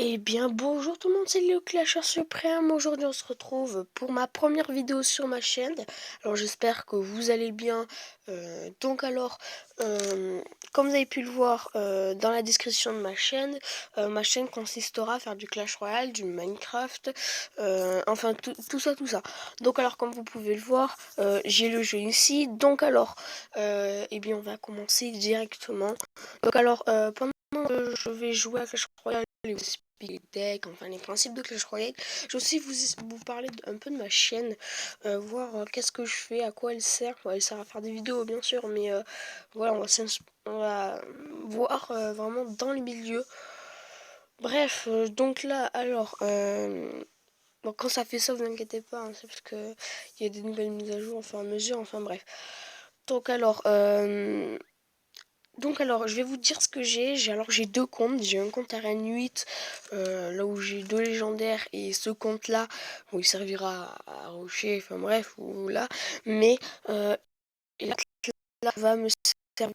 Eh bien bonjour tout le monde, c'est le Clasher Suprême. Aujourd'hui on se retrouve pour ma première vidéo sur ma chaîne. Alors j'espère que vous allez bien. Comme vous avez pu le voir dans la description de ma chaîne consistera à faire du Clash Royale, du Minecraft, enfin tout ça. Donc alors comme vous pouvez le voir, j'ai le jeu ici. Eh bien on va commencer directement. Pendant que je vais jouer à Clash Royale, vous expliquer les decks, enfin les principes de Clash Royale. Je vais aussi vous parler un peu de ma chaîne, voir qu'est-ce que je fais, à quoi elle sert. Bon, elle sert à faire des vidéos bien sûr, mais voilà, on va voir vraiment dans le milieu. Bref, donc là, bon, quand ça fait ça, vous inquiétez pas, hein, c'est parce que il y a des nouvelles mises à jour au fur et à mesure, enfin bref. Donc alors, euh, donc, je vais vous dire ce que j'ai. J'ai deux comptes. J'ai un compte Arène 8, là où j'ai deux légendaires. Et ce compte-là, bon, il servira à rocher, enfin bref, ou là. Mais là, va me servir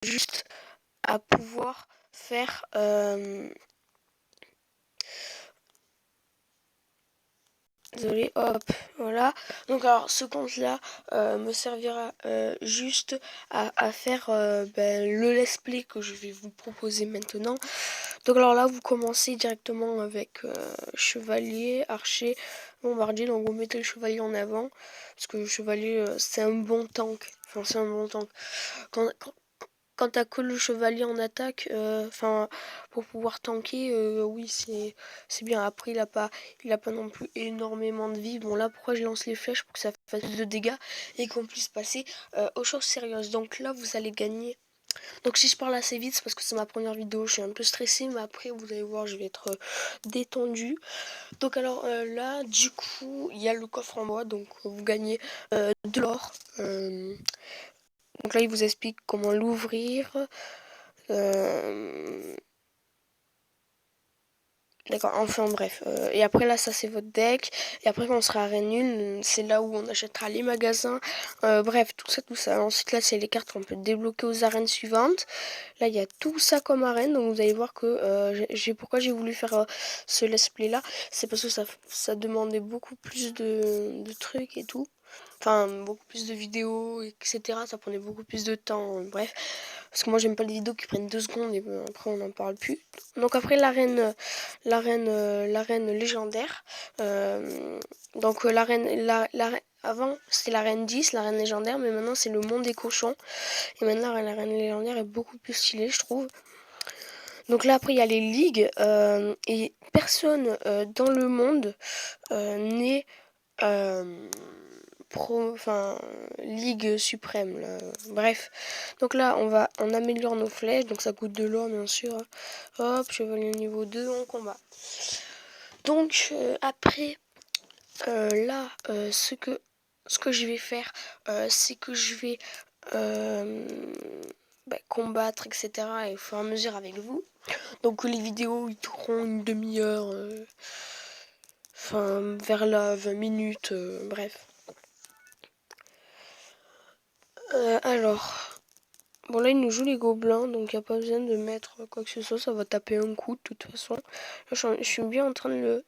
juste à pouvoir faire... Désolé, hop, voilà. Donc alors ce compte là me servira juste à faire le let's play que je vais vous proposer maintenant. Donc alors là vous commencez directement avec chevalier, archer, bombardier. Donc vous mettez le chevalier en avant parce que le chevalier c'est un bon tank. Enfin c'est un bon tank. Quand t'as que le chevalier en attaque, pour pouvoir tanker, oui c'est bien. Après il a pas non plus énormément de vie. Bon là pourquoi je lance les flèches pour que ça fasse de dégâts et qu'on puisse passer aux choses sérieuses. Donc là vous allez gagner. Donc si je parle assez vite c'est parce que c'est ma première vidéo, je suis un peu stressée, mais après vous allez voir je vais être détendue. Donc là du coup il y a le coffre en bois, donc vous gagnez de l'or. Donc là, il vous explique comment l'ouvrir. Euh, D'accord, enfin bref. Et après là, ça c'est votre deck. Et après, quand on sera à Arène 1, c'est là où on achètera les magasins. Bref, tout ça. Ensuite, là, c'est les cartes qu'on peut débloquer aux arènes suivantes. Là, il y a tout ça comme arène. Donc, vous allez voir que pourquoi j'ai voulu faire ce let's play là. C'est parce que ça demandait beaucoup plus de trucs et tout. Enfin, beaucoup plus de vidéos, etc. Ça prenait beaucoup plus de temps. Bref. Parce que moi, j'aime pas les vidéos qui prennent 2 secondes et après, on n'en parle plus. Donc, après, l'arène légendaire. Avant, c'était l'arène 10, l'arène légendaire. Mais maintenant, c'est le monde des cochons. Et maintenant, l'arène légendaire est beaucoup plus stylée, je trouve. Donc là, après, il y a les ligues. Et personne dans le monde n'est ligue suprême là. Bref, donc là on améliore nos flèches, donc ça coûte de l'or bien sûr. Hop, chevalier niveau 2 en combat. Donc après ce que je vais faire, c'est que je vais euh, combattre, etc. et au fur et à mesure avec vous. Donc les vidéos ils dureront une demi-heure, vers la 20 minutes, bref. Bon là il nous joue les gobelins, donc il n'y a pas besoin de mettre quoi que ce soit, ça va taper un coup de toute façon. Là, je suis bien en train de le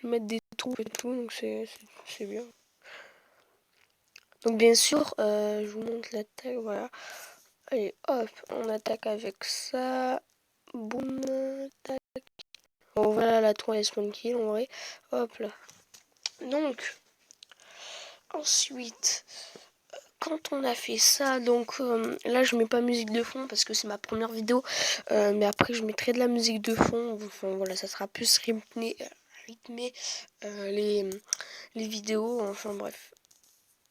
mettre des troupes et tout, donc c'est bien. Donc bien sûr, je vous montre l'attaque, voilà. Allez hop, on attaque avec ça. Boum, tac. Bon voilà la tour et spawn kill en vrai. Hop là. Donc, ensuite... Quand on a fait ça, donc là je mets pas musique de fond parce que c'est ma première vidéo, mais après je mettrai de la musique de fond. Enfin voilà, ça sera plus rythmé les vidéos. Enfin bref,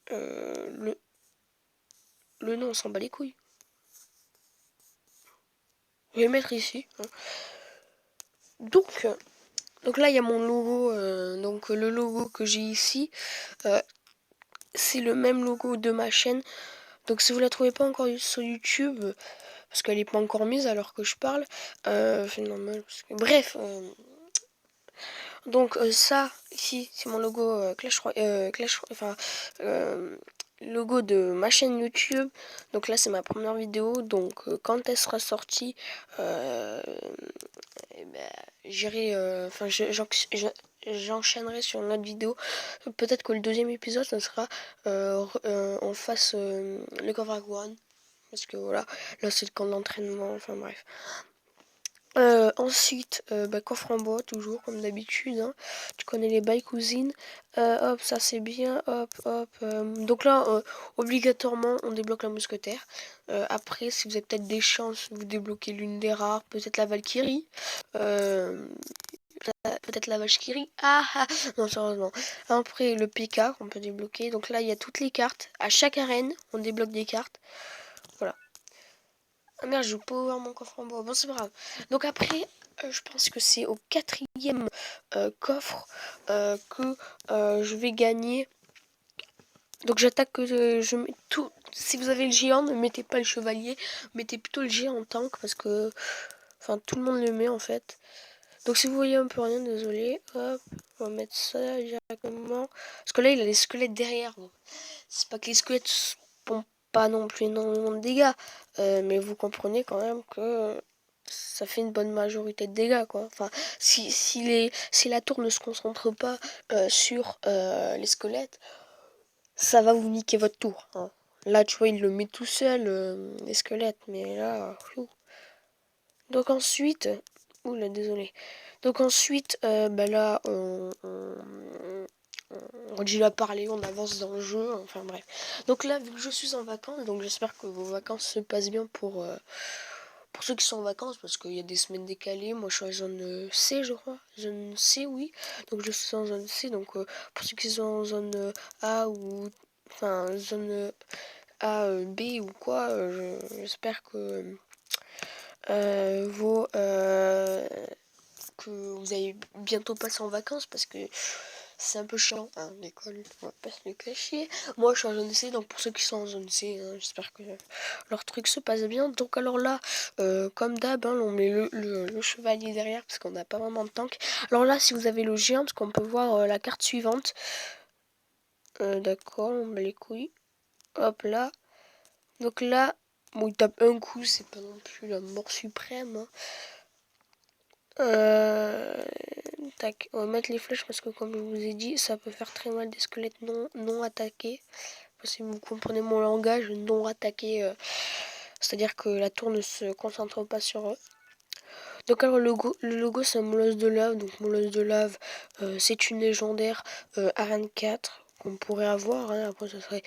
le nom on s'en bat les couilles. Je vais le mettre ici. Hein. Donc là il y a mon logo, donc le logo que j'ai ici, c'est le même logo de ma chaîne. Donc si vous la trouvez pas encore sur YouTube, parce qu'elle est pas encore mise alors que je parle, c'est normal. Bref, donc ça ici c'est mon logo logo de ma chaîne YouTube. Donc là c'est ma première vidéo. Donc quand elle sera sortie, eh ben, j'irai, enfin, j'enchaînerai sur une autre vidéo. Peut-être que le deuxième épisode, ça sera on fasse le coffre à couronne. Parce que voilà, là c'est le camp d'entraînement, enfin bref. Ensuite, coffre en bois, toujours comme d'habitude. Hein. Tu connais les bails cousines. Hop, ça c'est bien. Hop, hop. Donc là, obligatoirement, on débloque la mousquetaire. Après, si vous avez peut-être des chances, vous débloquez l'une des rares. Peut-être la Valkyrie. Peut-être la Valkyrie. Ah ah. Non, sérieusement. Après, le PK qu'on peut débloquer. Donc là, il y a toutes les cartes. À chaque arène, on débloque des cartes. Voilà. Ah merde, je vais pas ouvrir mon coffre en bois. Bon, c'est pas grave. Donc après, je pense que c'est au quatrième coffre que je vais gagner. Donc j'attaque, je mets tout. Si vous avez le géant, ne mettez pas le chevalier, mettez plutôt le géant en tank parce que, enfin, tout le monde le met en fait. Donc si vous voyez un peu rien, désolé. Hop, on va mettre ça directement. Parce que là, il a les squelettes derrière. C'est pas que les squelettes font pas non plus énormément de dégâts. Mais vous comprenez quand même que ça fait une bonne majorité de dégâts, quoi. Enfin, si la tour ne se concentre pas sur les squelettes, ça va vous niquer votre tour. Hein. Là, tu vois, il le met tout seul, les squelettes. Mais là, donc ensuite... Oula, désolé. Donc ensuite, là, on continue à parler, on avance dans le jeu, enfin bref. Donc là, vu que je suis en vacances, donc j'espère que vos vacances se passent bien pour ceux qui sont en vacances, parce qu'il y a des semaines décalées. Moi, je suis en zone C, je crois. Zone C, oui. Donc je suis en zone C, donc pour ceux qui sont en zone A ou... Enfin, zone A, B ou quoi, j'espère que que vous allez bientôt passer en vacances parce que c'est un peu chiant, hein, l'école, on va pas se le cacher. Moi je suis en zone C, donc pour ceux qui sont en zone C, hein, j'espère que leur truc se passe bien. Donc alors là, comme d'hab, hein, on met le chevalier derrière parce qu'on n'a pas vraiment de tank. Alors là, si vous avez le géant, parce qu'on peut voir la carte suivante. D'accord, on met les couilles. Hop là. Donc là, bon, il tape un coup, c'est pas non plus la mort suprême. Hein. Tac, on va mettre les flèches parce que comme je vous ai dit, ça peut faire très mal des squelettes non attaqués. Si vous comprenez mon langage, non attaqué, c'est-à-dire que la tour ne se concentre pas sur eux. Donc alors le logo c'est un molosse de lave, donc molosse de lave c'est une légendaire arène 4 qu'on pourrait avoir, hein. Après ça serait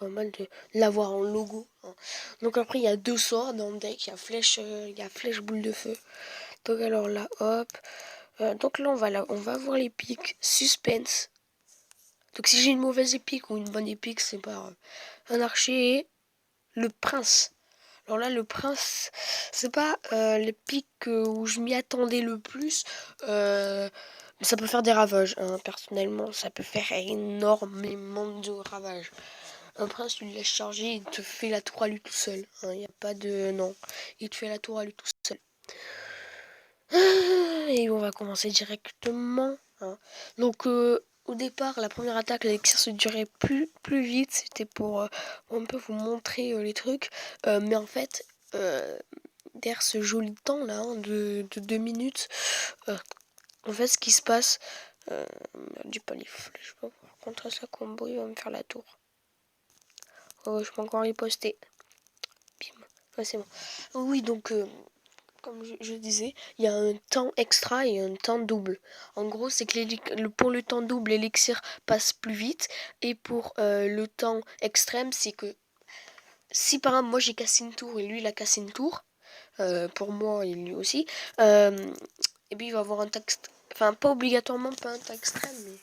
pas mal de l'avoir en logo. Hein. Donc après il y a deux sorts dans le deck, il y a flèche boule de feu. Donc alors là, hop. Donc là, on va voir les pics. Suspense. Donc si j'ai une mauvaise épique ou une bonne épique, c'est pas un archer et le prince. Alors là, le prince, c'est pas l'épique où je m'y attendais le plus. Mais ça peut faire des ravages. Hein. Personnellement, ça peut faire énormément de ravages. Un prince, tu le laisses charger, il te fait la tour à lui tout seul. Il n'y a pas de... Non, il te fait la tour à lui tout seul. Et on va commencer directement. Hein. Donc au départ, la première attaque, l'élixir se durait plus vite. C'était pour un peu vous montrer les trucs. Mais en fait, derrière ce joli temps là hein, de 2 minutes, en fait ce qui se passe, dis pas les flèches, je vais voir contre ça combo, il va me faire la tour. Oh, je peux encore y poster. Bim. Ouais, c'est bon. Oui, donc comme je disais, il y a un temps extra et un temps double. En gros, c'est que pour le temps double, l'élixir passe plus vite. Et pour le temps extrême, c'est que si par exemple moi j'ai cassé une tour et lui il a cassé une tour, pour moi et lui aussi, et puis il va avoir un temps enfin pas obligatoirement pas un temps extrême, mais...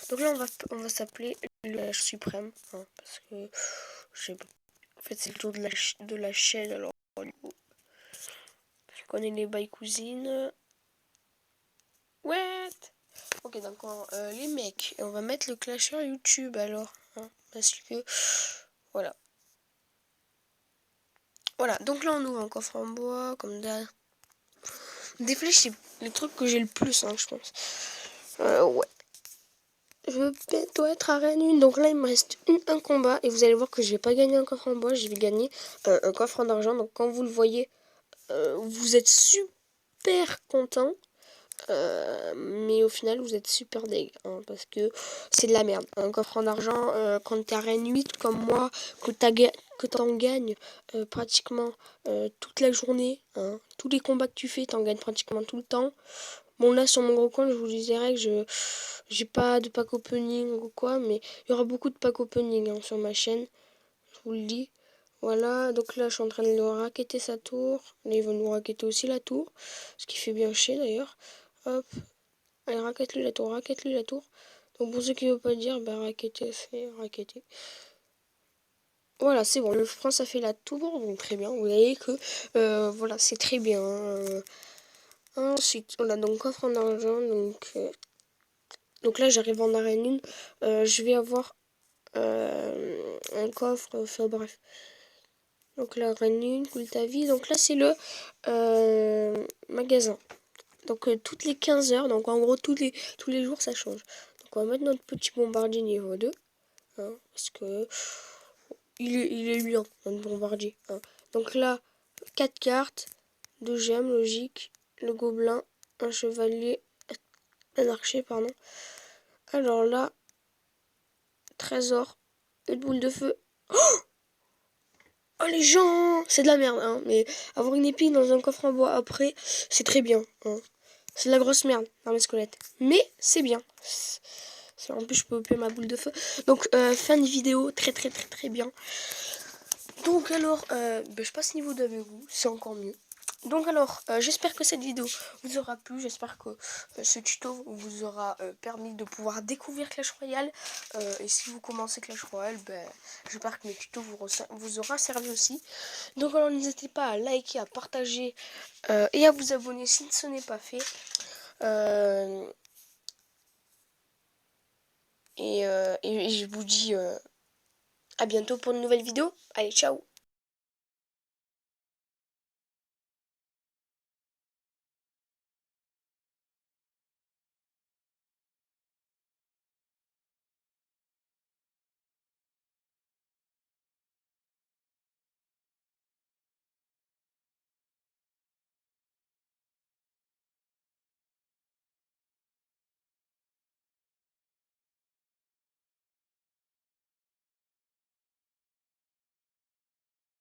Donc là on va s'appeler le suprême, hein, parce que en fait c'est le tour de la chaîne alors du coup. Je connais les bails cousines. What? Ok, d'accord. Les mecs, on va mettre le clasher YouTube alors. Hein, parce que. Voilà. Voilà, donc là on ouvre un coffre en bois, comme d'hab. Des flèches, c'est le truc que j'ai le plus, hein, je pense. Ouais. Je vais bientôt être à Rennes 1. Donc là, il me reste un combat. Et vous allez voir que je vais pas gagner un coffre en bois, je vais gagner un coffre en argent. Donc quand vous le voyez, vous êtes super content. Mais au final, vous êtes super deg, hein, parce que c'est de la merde. Un coffre en argent, quand t'es à Reine 8 comme moi, que t'en gagnes pratiquement toute la journée, hein, tous les combats que tu fais, t'en gagnes pratiquement tout le temps. Bon, là, sur mon gros compte, je vous dirais que j'ai pas de pack opening ou quoi, mais il y aura beaucoup de pack opening, hein, sur ma chaîne, je vous le dis. Voilà, donc là, je suis en train de le racketter sa tour. Là, il va nous racketter aussi la tour, ce qui fait bien chier d'ailleurs. Hop. Allez, raquette-lui la tour, raquette-lui la tour. Donc pour ceux qui ne veulent pas dire, bah raqueter, c'est raqueter. Voilà, c'est bon, le prince a fait la tour, donc très bien. Vous voyez que, voilà, c'est très bien. Ensuite, on a donc coffre en argent, donc là j'arrive en arène 1. Je vais avoir un coffre, enfin bref. Donc là, arène 1, cool ta vie. Donc là, c'est le magasin. Donc toutes les 15 heures, donc en gros tous les jours ça change. Donc on va mettre notre petit bombardier niveau 2. Hein, parce que il est bien, notre bombardier. Hein. Donc là, 4 cartes, 2 gemmes, logique, le gobelin, un chevalier, un archer, pardon. Alors là, trésor, une boule de feu. Oh les gens, c'est de la merde, hein, mais avoir une épine dans un coffre en bois après, c'est très bien. Hein. C'est de la grosse merde dans mes squelettes. Mais c'est bien. En plus, je peux opérer ma boule de feu. Donc, fin de vidéo. Très, très, très, très bien. Donc, alors, je passe niveau 2 avec vous. C'est encore mieux. Donc, alors, j'espère que cette vidéo vous aura plu. J'espère que ce tuto vous aura permis de pouvoir découvrir Clash Royale. Et si vous commencez Clash Royale, j'espère que mes tutos vous aura servi aussi. Donc, alors, n'hésitez pas à liker, à partager et à vous abonner si ce n'est pas fait. Et je vous dis à bientôt pour une nouvelle vidéo. Allez, ciao!